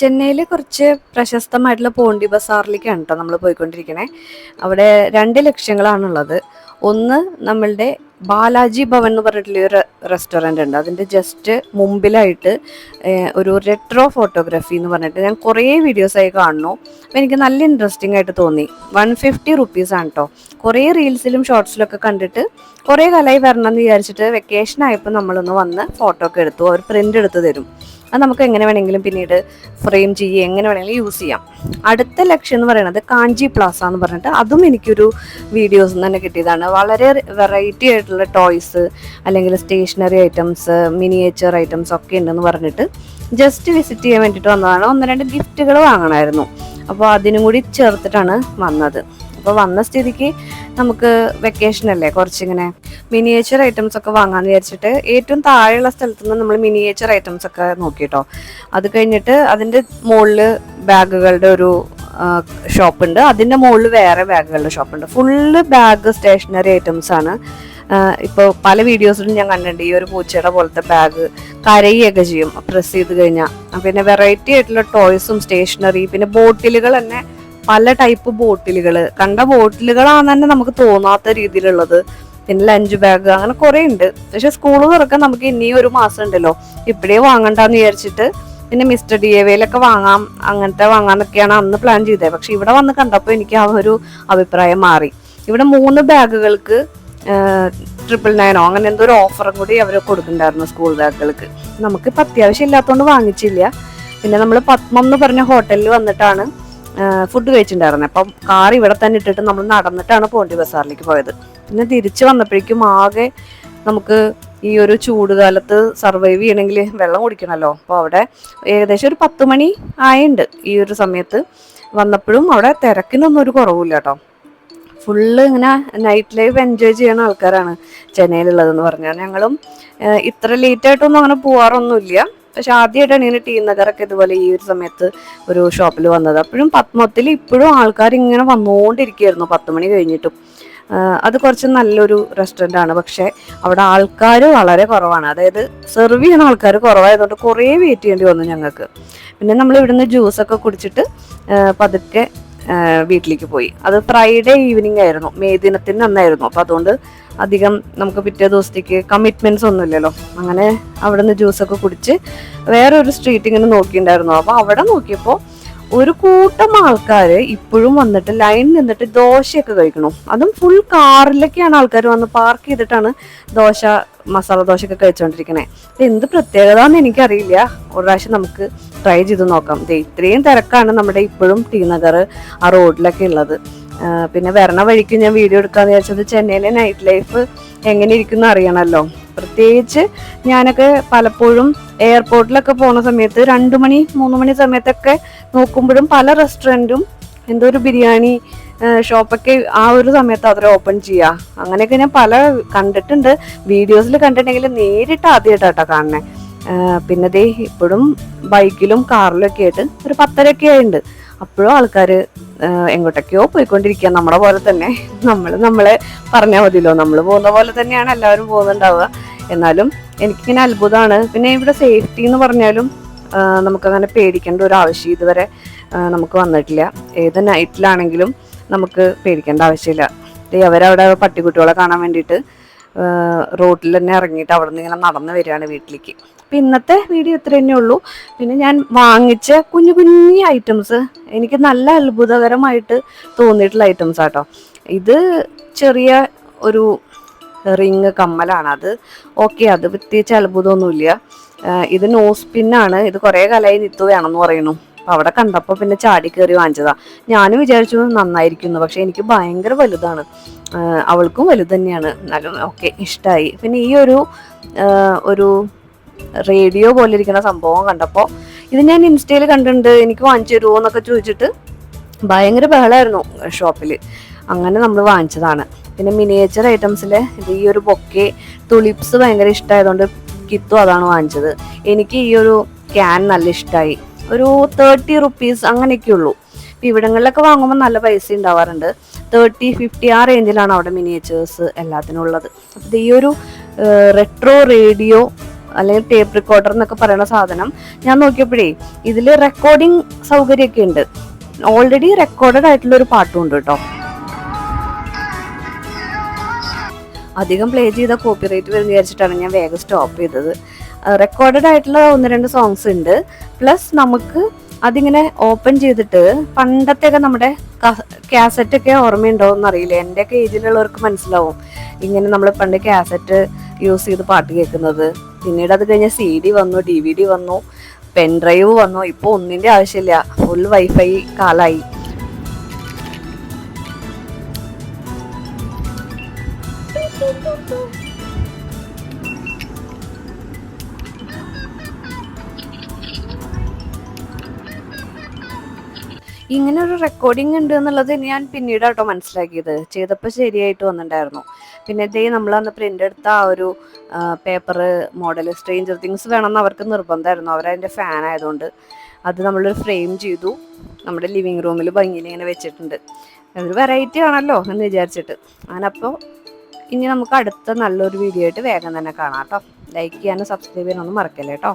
ചെന്നൈയിൽ കുറച്ച് പ്രശസ്തമായിട്ടുള്ള പോണ്ടി ബസാറിലേക്കാണ് കേട്ടോ നമ്മൾ പോയിക്കൊണ്ടിരിക്കണേ. അവിടെ 2 ലക്ഷ്യങ്ങളാണുള്ളത്. ഒന്ന്, നമ്മളുടെ ബാലാജി ഭവൻ എന്ന് പറഞ്ഞിട്ടുള്ള ഒരു റെസ്റ്റോറൻ്റ് ഉണ്ട്. അതിൻ്റെ ജസ്റ്റ് മുമ്പിലായിട്ട് ഒരു റെട്രോ ഫോട്ടോഗ്രാഫി എന്ന് പറഞ്ഞിട്ട് ഞാൻ കുറേ വീഡിയോസായി കാണുന്നു. അപ്പോൾ എനിക്ക് നല്ല ഇൻട്രസ്റ്റിംഗ് ആയിട്ട് തോന്നി. 150 റുപ്പീസാണ് കേട്ടോ. കുറേ റീൽസിലും ഷോർട്സിലൊക്കെ കണ്ടിട്ട് കുറേ കാലമായി വരണം എന്ന് വിചാരിച്ചിട്ട് വെക്കേഷൻ ആയപ്പോൾ നമ്മളൊന്ന് വന്ന് ഫോട്ടോ ഒക്കെ എടുത്തു. അവർ പ്രിൻ്റ് എടുത്ത് തരും. അത് നമുക്ക് എങ്ങനെ വേണമെങ്കിലും പിന്നീട് ഫ്രെയിം ചെയ്യുക, എങ്ങനെ വേണമെങ്കിലും യൂസ് ചെയ്യാം. അടുത്ത ലക്ഷ്യം എന്ന് പറയുന്നത് കാഞ്ചി പ്ലാസ എന്ന് പറഞ്ഞിട്ട് അതും എനിക്കൊരു വീഡിയോസ് തന്നെ കിട്ടിയതാണ്. വളരെ വെറൈറ്റി ആയിട്ടുള്ള ടോയ്സ് അല്ലെങ്കിൽ സ്റ്റേഷനറി ഐറ്റംസ്, മിനിയേച്ചർ ഐറ്റംസ് ഒക്കെ ഉണ്ടെന്ന് പറഞ്ഞിട്ട് ജസ്റ്റ് വിസിറ്റ് ചെയ്യാൻ വേണ്ടിയിട്ട് വന്നതാണ്. 1-2 ഗിഫ്റ്റുകൾ വാങ്ങണമായിരുന്നു. അപ്പോൾ അതിനും കൂടി ചേർത്തിട്ടാണ് വന്നത്. അപ്പോൾ വന്ന സ്ഥിതിക്ക് നമുക്ക് വെക്കേഷൻ അല്ലേ, കുറച്ചിങ്ങനെ മിനിയേച്ചർ ഐറ്റംസ് ഒക്കെ വാങ്ങാമെന്ന് വിചാരിച്ചിട്ട് ഏറ്റവും താഴെയുള്ള സ്ഥലത്ത് നിന്ന് നമ്മൾ മിനിയേച്ചർ ഐറ്റംസ് ഒക്കെ നോക്കിട്ടോ. അത് കഴിഞ്ഞിട്ട് അതിൻ്റെ മുകളിൽ ബാഗുകളുടെ ഒരു ഷോപ്പുണ്ട്, അതിൻ്റെ മുകളിൽ വേറെ ബാഗുകളുടെ ഷോപ്പുണ്ട്. ഫുള്ള് ബാഗ് സ്റ്റേഷനറി ഐറ്റംസ് ആണ്. ഇപ്പോൾ പല വീഡിയോസിലും ഞാൻ കണ്ടിട്ടുണ്ട് ഈ ഒരു പൂച്ചയുടെ പോലത്തെ ബാഗ് കരയുകയൊക്കെ ചെയ്യും പ്രസ് ചെയ്ത് കഴിഞ്ഞാൽ. പിന്നെ വെറൈറ്റി ആയിട്ടുള്ള ടോയ്സും സ്റ്റേഷനറി, പിന്നെ ബോട്ടിലുകൾ തന്നെ പല ടൈപ്പ് ബോട്ടിലുകൾ, കണ്ട ബോട്ടിലുകളാണെന്ന് തന്നെ നമുക്ക് തോന്നാത്ത രീതിയിലുള്ളത്. പിന്നെ ലഞ്ച് ബാഗ്, അങ്ങനെ കുറേ ഉണ്ട്. പക്ഷെ സ്കൂൾ തുറക്കാൻ നമുക്ക് ഇനിയും 1 മാസം ഉണ്ടല്ലോ, ഇപ്പോഴേ വാങ്ങണ്ടെന്ന് വിചാരിച്ചിട്ട് പിന്നെ മിസ്റ്റർ DAVയിലൊക്കെ വാങ്ങാം, അങ്ങനത്തെ വാങ്ങാന്നൊക്കെയാണ് അന്ന് പ്ലാൻ ചെയ്തത്. പക്ഷെ ഇവിടെ വന്ന് കണ്ടപ്പോൾ എനിക്ക് ആ ഒരു അഭിപ്രായം മാറി. ഇവിടെ 3 ബാഗുകൾക്ക് 999 അങ്ങനെ എന്തോ ഒരു ഓഫറും കൂടി അവർ കൊടുക്കുന്നുണ്ടായിരുന്നു സ്കൂൾ ബാഗുകൾക്ക്. നമുക്കിപ്പോൾ അത്യാവശ്യം ഇല്ലാത്തതുകൊണ്ട് വാങ്ങിച്ചില്ല. പിന്നെ നമ്മൾ പത്മം എന്ന് പറഞ്ഞ ഹോട്ടലിൽ വന്നിട്ടാണ് ഫുഡ് കഴിച്ചിട്ടുണ്ടായിരുന്നത്. അപ്പം കാർ ഇവിടെ തന്നെ ഇട്ടിട്ട് നമ്മൾ നടന്നിട്ടാണ് പോണ്ടി ബസാറിലേക്ക് പോയത്. പിന്നെ തിരിച്ച് വന്നപ്പോഴേക്കും ആകെ നമുക്ക് ഈ ഒരു ചൂട് കാലത്ത് സർവൈവ് ചെയ്യണമെങ്കിൽ വെള്ളം കുടിക്കണമല്ലോ. അപ്പോൾ അവിടെ ഏകദേശം ഒരു 10 മണി ആയുണ്ട് ഈ ഒരു സമയത്ത് വന്നപ്പോഴും. അവിടെ തിരക്കിനൊന്നും ഒരു കുറവില്ല കേട്ടോ. ഫുള്ള് ഇങ്ങനെ നൈറ്റ് ലൈഫ് എൻജോയ് ചെയ്യുന്ന ആൾക്കാരാണ് ചെന്നൈയിലുള്ളതെന്ന് പറഞ്ഞാൽ. ഞങ്ങളും ഇത്ര ലേറ്റായിട്ടൊന്നും അങ്ങനെ പോവാറൊന്നുമില്ല. പക്ഷെ ആദ്യമായിട്ടാണ് ഇങ്ങനെ ടി നഗറൊക്കെ ഇതുപോലെ ഈ ഒരു സമയത്ത് ഒരു ഷോപ്പിൽ വന്നത്. അപ്പോഴും പത്മത്തിൽ ഇപ്പോഴും ആൾക്കാർ ഇങ്ങനെ വന്നുകൊണ്ടിരിക്കുകയായിരുന്നു 10 മണി കഴിഞ്ഞിട്ടും. അത് കുറച്ച് നല്ലൊരു റെസ്റ്റോറൻ്റ് ആണ്. പക്ഷേ അവിടെ ആൾക്കാർ വളരെ കുറവാണ്. അതായത് സെർവ് ചെയ്യുന്ന ആൾക്കാർ കുറവായതുകൊണ്ട് കുറേ വെയിറ്റ് ചെയ്യേണ്ടി വന്നു ഞങ്ങൾക്ക്. പിന്നെ നമ്മൾ ഇവിടുന്ന് ജ്യൂസൊക്കെ കുടിച്ചിട്ട് പതുക്കെ വീട്ടിലേക്ക് പോയി. അത് ഫ്രൈഡേ ഈവനിങ് ആയിരുന്നു, മെയ് ദിനത്തിന് അന്നായിരുന്നു. അപ്പോൾ അതുകൊണ്ട് അധികം നമുക്ക് പിറ്റേ ദിവസത്തേക്ക് കമ്മിറ്റ്മെൻറ്റ്സ് ഒന്നും ഇല്ലല്ലോ. അങ്ങനെ അവിടെ നിന്ന് ജ്യൂസൊക്കെ കുടിച്ച് വേറൊരു സ്ട്രീറ്റ് ഇങ്ങനെ നോക്കിയിട്ടുണ്ടായിരുന്നു. അപ്പോൾ അവിടെ നോക്കിയപ്പോൾ ഒരു കൂട്ടം ആൾക്കാർ ഇപ്പോഴും വന്നിട്ട് ലൈൻ നിന്നിട്ട് ദോശയൊക്കെ കഴിക്കണം. അതും ഫുൾ കാറിലൊക്കെയാണ് ആൾക്കാർ വന്ന് പാർക്ക് ചെയ്തിട്ടാണ് മസാല ദോശയൊക്കെ കഴിച്ചുകൊണ്ടിരിക്കണേ. എന്ത് പ്രത്യേകത എന്ന് എനിക്കറിയില്ല. ഒരു പ്രാവശ്യം നമുക്ക് ട്രൈ ചെയ്ത് നോക്കാം. ഇത്രയും തിരക്കാണ് നമ്മുടെ ഇപ്പോഴും ടി നഗർ ആ റോഡിലൊക്കെ ഉള്ളത്. പിന്നെ വരണ വഴിക്ക് ഞാൻ വീഡിയോ എടുക്കാന്ന് വിചാരിച്ചത് ചെന്നൈയിലെ നൈറ്റ് ലൈഫ് എങ്ങനെ ഇരിക്കുന്നു അറിയണമല്ലോ. പ്രത്യേകിച്ച് ഞാനൊക്കെ പലപ്പോഴും എയർപോർട്ടിലൊക്കെ പോകുന്ന സമയത്ത് 2 മണി 3 മണി സമയത്തൊക്കെ നോക്കുമ്പോഴും പല റെസ്റ്റോറൻറ്റും എന്തോ ഒരു ബിരിയാണി ഷോപ്പൊക്കെ ആ ഒരു സമയത്ത് അവർ ഓപ്പൺ ചെയ്യുക. അങ്ങനെയൊക്കെ ഞാൻ പല കണ്ടിട്ടുണ്ട്, വീഡിയോസിൽ കണ്ടിട്ടുണ്ടെങ്കിൽ നേരിട്ട് ആദ്യമായിട്ടാട്ടോ കാണണേ. പിന്നെ ദേ ഇപ്പോഴും ബൈക്കിലും കാറിലും ഒക്കെ ആയിട്ട് ഒരു 10:30 ആയിട്ടുണ്ട്. അപ്പോഴും ആൾക്കാർ എങ്ങോട്ടൊക്കെയോ പോയിക്കൊണ്ടിരിക്കുക. നമ്മളെ പോലെ തന്നെ നമ്മളെ പറഞ്ഞാൽ മതിയല്ലോ, നമ്മൾ പോകുന്ന പോലെ തന്നെയാണ് എല്ലാവരും പോകുന്നുണ്ടാവുക. എന്നാലും എനിക്കിങ്ങനെ അത്ഭുതമാണ്. പിന്നെ ഇവിടെ സേഫ്റ്റി എന്ന് പറഞ്ഞാലും നമുക്കങ്ങനെ പേടിക്കേണ്ട ഒരു ആവശ്യം ഇതുവരെ നമുക്ക് വന്നിട്ടില്ല. ഏത് നൈറ്റിലാണെങ്കിലും നമുക്ക് പേടിക്കേണ്ട ആവശ്യമില്ല. അവരവിടെ പട്ടിക്കുട്ടികളെ കാണാൻ വേണ്ടിയിട്ട് റോഡിൽ തന്നെ ഇറങ്ങിയിട്ട് അവിടെ നിന്ന് ഇങ്ങനെ നടന്ന് വരികയാണ് വീട്ടിലേക്ക്. അപ്പം ഇന്നത്തെ വീഡിയോ ഇത്ര തന്നെ ഉള്ളൂ. പിന്നെ ഞാൻ വാങ്ങിച്ച കുഞ്ഞു കുഞ്ഞു ഐറ്റംസ് എനിക്ക് നല്ല അത്ഭുതകരമായിട്ട് തോന്നിയിട്ടുള്ള ഐറ്റംസ് ആട്ടോ. ഇത് ചെറിയ ഒരു റിങ് കമ്മലാണ്. അത് ഓക്കെ, അത് പ്രത്യേകിച്ച് അത്ഭുതമൊന്നുമില്ല. ഇത് നോസ് പിന്നാണ്. ഇത് കുറേ കാലമായി നിത്തു വേണമെന്ന് പറയുന്നു. അവിടെ കണ്ടപ്പോൾ പിന്നെ ചാടി കയറി വാങ്ങിച്ചതാ. ഞാനും വിചാരിച്ചു നന്നായിരിക്കുന്നു, പക്ഷെ എനിക്ക് ഭയങ്കര വലുതാണ്. അവൾക്കും വലുത് തന്നെയാണ്. എന്നാലും ഓക്കെ, ഇഷ്ടമായി. പിന്നെ ഈ ഒരു റേഡിയോ പോലെ ഇരിക്കുന്ന സംഭവം കണ്ടപ്പോൾ ഇത് ഞാൻ ഇൻസ്റ്റയിൽ കണ്ടിട്ടുണ്ട്, എനിക്ക് വാങ്ങിച്ചു തരുമോ എന്നൊക്കെ ചോദിച്ചിട്ട് ഭയങ്കര ബഹളമായിരുന്നു ഷോപ്പിൽ. അങ്ങനെ നമ്മൾ വാങ്ങിച്ചതാണ്. പിന്നെ മിനിയേച്ചർ ഐറ്റംസിൽ ഇത് ഈ ഒരു ബൊക്കെ തുളിപ്സ് ഭയങ്കര ഇഷ്ടമായതുകൊണ്ട് കിത്തു അതാണ് വാങ്ങിച്ചത്. എനിക്ക് ഈ ഒരു ക്യാൻ നല്ല ഇഷ്ടമായി. ഒരു 30 റുപ്പീസ് അങ്ങനെയൊക്കെ ഉള്ളൂ. ഇപ്പം ഇവിടങ്ങളിലൊക്കെ വാങ്ങുമ്പോൾ നല്ല പൈസ ഉണ്ടാവാറുണ്ട്. 30-50 ആ റേഞ്ചിലാണ് അവിടെ മിനിയേച്ചേഴ്സ് എല്ലാത്തിനും ഉള്ളത്. അപ്പോൾ ഈ ഒരു റെട്രോ റേഡിയോ അല്ലെങ്കിൽ ടേപ്പ് റെക്കോർഡർ എന്നൊക്കെ പറയുന്ന സാധനം ഞാൻ നോക്കിയപ്പോഴേ ഇതിൽ റെക്കോർഡിംഗ് സൗകര്യമൊക്കെ ഉണ്ട്. ഓൾറെഡി റെക്കോർഡഡ് ആയിട്ടുള്ള ഒരു പാട്ടും ഉണ്ട് കേട്ടോ. അധികം പ്ലേ ചെയ്ത കോപ്പിറൈറ്റ് വരും വിചാരിച്ചിട്ടാണ് ഞാൻ വേഗം സ്റ്റോപ്പ് ചെയ്തത്. റെക്കോർഡഡ് ആയിട്ടുള്ള 1-2 സോങ്സ് ഉണ്ട്. പ്ലസ് നമുക്ക് അതിങ്ങനെ ഓപ്പൺ ചെയ്തിട്ട് പണ്ടത്തെയൊക്കെ നമ്മുടെ കാസറ്റൊക്കെ ഓർമ്മയുണ്ടോ എന്നറിയില്ല, എൻ്റെയൊക്കെ ഏജിലുള്ളവർക്ക് മനസ്സിലാവും. ഇങ്ങനെ നമ്മൾ പണ്ട് കാസറ്റ് യൂസ് ചെയ്ത് പാട്ട് കേൾക്കുന്നത്. പിന്നീട് അത് കഴിഞ്ഞ് CD വന്നു, DVD വന്നു, പെൻഡ്രൈവ് വന്നു. ഇപ്പോൾ ഒന്നിൻ്റെ ആവശ്യമില്ല, ഫുൾ വൈഫൈ കാലായി. ഇങ്ങനെ ഒരു റെക്കോർഡിംഗ് ഉണ്ട് എന്നുള്ളത് ഞാൻ പിന്നീട് കേട്ടോ മനസ്സിലാക്കിയത്. ചെയ്തപ്പോൾ ശരിയായിട്ട് വന്നിട്ടുണ്ടായിരുന്നു. പിന്നെ ഇതേ നമ്മൾ അന്ന് പ്രിൻ്റ് എടുത്ത ആ ഒരു പേപ്പർ മോഡൽ സ്ട്രേഞ്ചർ തിങ്സ് വേണമെന്ന് അവർക്ക് നിർബന്ധമായിരുന്നു. അവരതിൻ്റെ ഫാൻ ആയതുകൊണ്ട് അത് നമ്മളൊരു ഫ്രെയിം ചെയ്തു, നമ്മുടെ ലിവിങ് റൂമിൽ ഭംഗിയിൽ ഇങ്ങനെ വെച്ചിട്ടുണ്ട്. അതൊരു വെറൈറ്റി ആണല്ലോ എന്ന് വിചാരിച്ചിട്ട്. അങ്ങനപ്പോൾ ഇനി നമുക്ക് അടുത്ത നല്ലൊരു വീഡിയോ ആയിട്ട് വേഗം തന്നെ കാണാം കേട്ടോ. ലൈക്ക് ചെയ്യാനും സബ്സ്ക്രൈബ് ചെയ്യാനൊന്നും മറക്കല്ലേ കേട്ടോ.